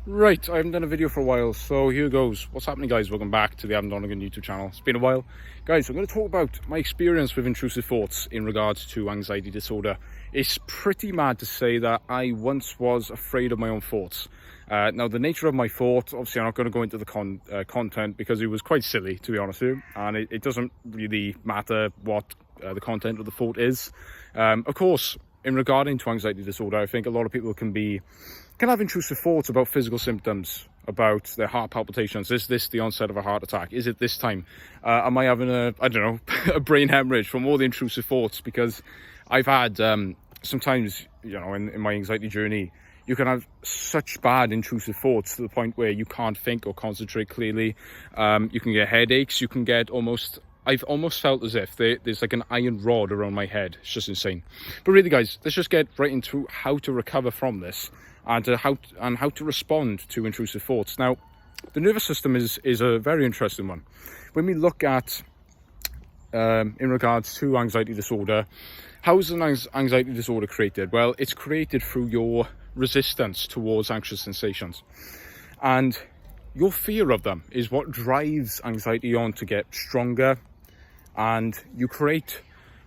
Right, I haven't done a video for a while, so here goes. What's happening, guys? Welcome back to the Adam Donegan YouTube channel. It's been a while. Guys, I'm going to talk about my experience with intrusive thoughts in regards to anxiety disorder. It's pretty mad to say that I once was afraid of my own thoughts. Now, the nature of my thought, obviously I'm not going to go into the content because it was quite silly, to be honest with you, and it doesn't really matter what the content of the thought is. Of course, in regarding to anxiety disorder, I think a lot of people can have intrusive thoughts about physical symptoms, about their heart palpitations. Is this the onset of a heart attack? Is it this time? Am I having a brain hemorrhage from all the intrusive thoughts? Because I've had, sometimes, in my anxiety journey, you can have such bad intrusive thoughts to the point where you can't think or concentrate clearly. You can get headaches. You can get I've almost felt as if there's like an iron rod around my head. It's just insane. But really, guys, let's just get right into how to recover from this and how to respond to intrusive thoughts. Now, the nervous system is a very interesting one. When we look at, in regards to anxiety disorder, how is an anxiety disorder created? Well, it's created through your resistance towards anxious sensations. And your fear of them is what drives anxiety on to get stronger, and you create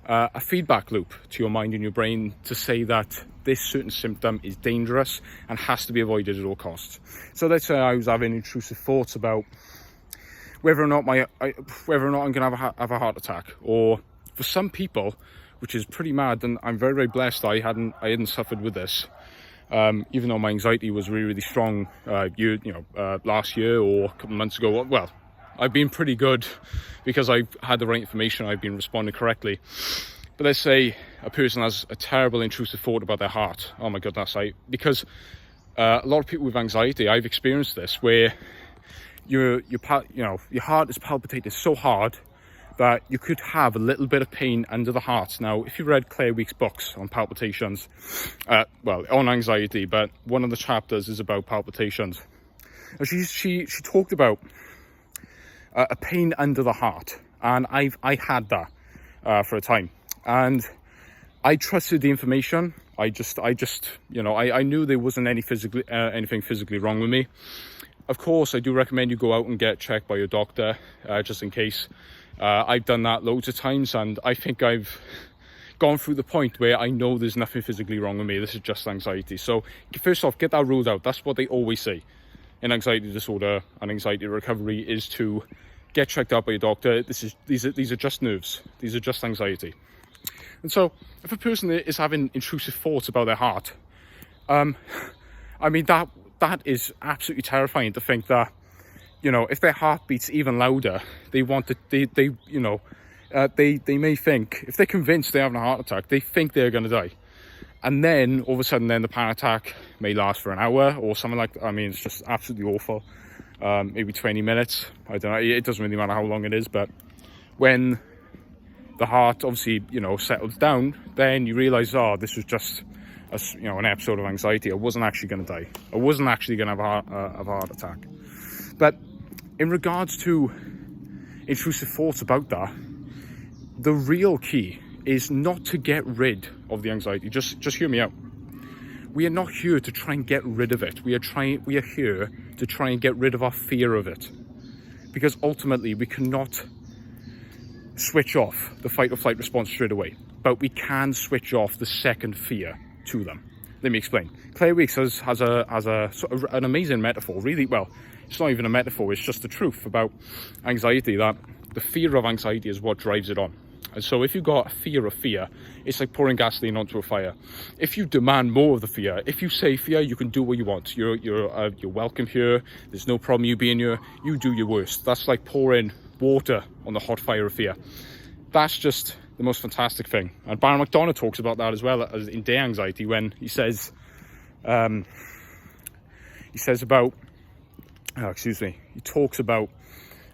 a feedback loop to your mind and your brain to say that this certain symptom is dangerous and has to be avoided at all costs. So let's say I was having intrusive thoughts about whether or not I'm going to have a heart attack, or for some people, which is pretty mad, and I'm very, very blessed that I hadn't suffered with this. Even though my anxiety was really, really strong last year or a couple of months ago. Well, I've been pretty good because I've had the right information. I've been responding correctly. But let's say a person has a terrible intrusive thought about their heart. Oh my goodness, because a lot of people with anxiety, I've experienced this, where your heart is palpitating so hard that you could have a little bit of pain under the heart. Now, if you read Claire Week's books on palpitations, on anxiety, but one of the chapters is about palpitations. She talked about a pain under the heart, and I had that for a time, and I trusted the information. I knew there wasn't anything physically wrong with me. Of course, I do recommend you go out and get checked by your doctor, just in case. I've done that loads of times, and I think I've gone through the point where I know there's nothing physically wrong with me. This is just anxiety. So first off, get that ruled out. That's what they always say in anxiety disorder and anxiety recovery, is to get checked out by your doctor. These are just nerves. These are just anxiety. And so if a person is having intrusive thoughts about their heart, that is absolutely terrifying to think that, if their heart beats even louder, they may think, if they're convinced they're having a heart attack, they think they're going to die. And then all of a sudden, the panic attack may last for an hour or something like that. I mean, it's just absolutely awful. Maybe 20 minutes. I don't know. It doesn't really matter how long it is. But when the heart obviously, settles down, then you realize, this was just an episode of anxiety. I wasn't actually going to die. I wasn't actually going to have a heart attack. But in regards to intrusive thoughts about that, the real key is not to get rid of the anxiety. Just hear me out. We are not here to try and get rid of it. We are here to try and get rid of our fear of it. Because ultimately, we cannot switch off the fight or flight response straight away, but we can switch off the second fear to them. Let me explain. Claire Weeks has an amazing metaphor. Really, well, it's not even a metaphor, it's just the truth about anxiety, that the fear of anxiety is what drives it on. And so if you've got a fear of fear, it's like pouring gasoline onto a fire. If you demand more of the fear, if you say, fear, you can do what you want. You're welcome here. There's no problem you being here. You do your worst. That's like pouring water on the hot fire of fear. That's just the most fantastic thing. And Byron McDonough talks about that as well in Day Anxiety, when he says about, he talks about,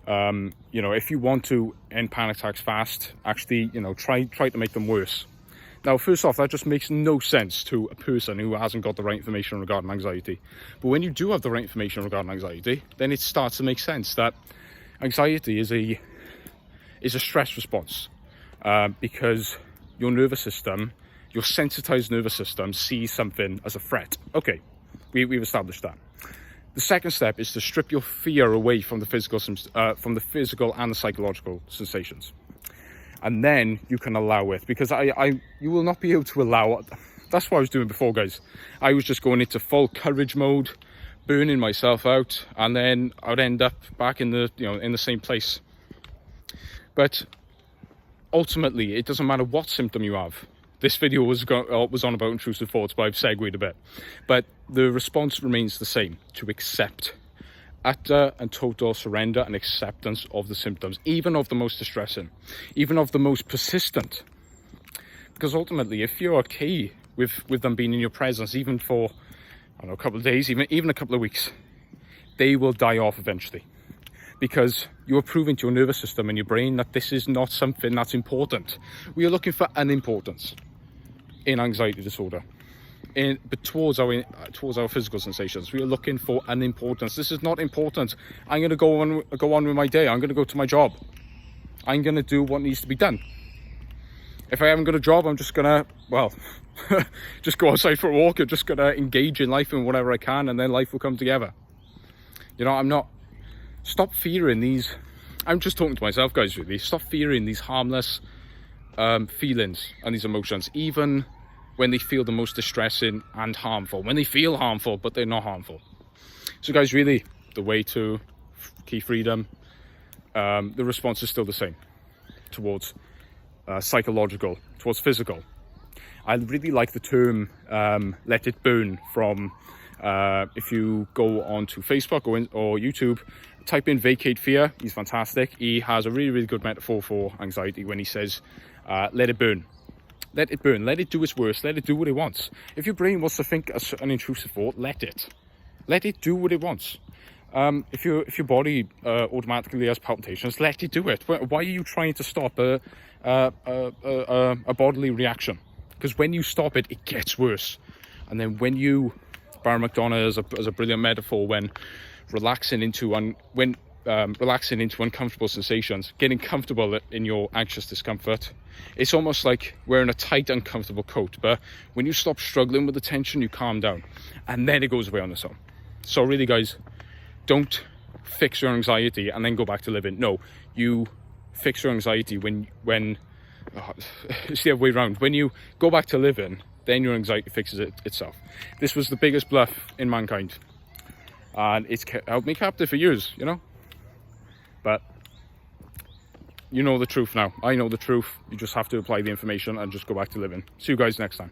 if you want to end panic attacks fast, actually, try to make them worse. Now, first off, that just makes no sense to a person who hasn't got the right information regarding anxiety. But when you do have the right information regarding anxiety, then it starts to make sense that anxiety is a stress response, because your nervous system, your sensitized nervous system, sees something as a threat. Okay, we've established that. The second step is to strip your fear away from the physical and the psychological sensations. And then you can allow it, because you will not be able to allow it. That's what I was doing before, guys. I was just going into full courage mode, burning myself out, and then I'd end up back in the in the same place. But ultimately, it doesn't matter what symptom you have. This video was on about intrusive thoughts, but I've segued a bit. But the response remains the same: to accept, utter and total surrender and acceptance of the symptoms, even of the most distressing, even of the most persistent. Because ultimately, if you're okay with them being in your presence, even for, I don't know, a couple of days, even a couple of weeks, they will die off eventually. Because you are proving to your nervous system and your brain that this is not something that's important. We are looking for unimportance in anxiety disorder, but towards our physical sensations. We are looking for unimportance. This is not important. I'm going to go on with my day. I'm going to go to my job. I'm going to do what needs to be done. If I haven't got a job, I'm just going to, well, just go outside for a walk. I'm just going to engage in life in whatever I can, and then life will come together. Stop fearing these. I'm just talking to myself, guys, really. Stop fearing these harmless feelings and these emotions, even when they feel the most distressing and harmful. When they feel harmful, but they're not harmful. So, guys, really, the way to key freedom, the response is still the same towards psychological, towards physical. I really like the term "let it burn" from, if you go onto Facebook or YouTube, type in "vacate fear." He's fantastic. He has a really, really good metaphor for anxiety when he says, let it burn. Let it burn. Let it do its worst. Let it do what it wants. If your brain wants to think an intrusive thought, let it. Let it do what it wants. If your body automatically has palpitations, let it do it. Why are you trying to stop a bodily reaction? Because when you stop it, it gets worse. And then when you, Baron McDonough as a brilliant metaphor, when relaxing into uncomfortable sensations, getting comfortable in your anxious discomfort, it's almost like wearing a tight, uncomfortable coat. But when you stop struggling with the tension, you calm down, and then it goes away on its own. So really, guys, don't fix your anxiety and then go back to living. No, you fix your anxiety when it's the other way around. When you go back to living, then your anxiety fixes itself. This was the biggest bluff in mankind, and it's held me captive for years, but you know the truth now. I know the truth. You just have to apply the information and just go back to living. See you guys next time.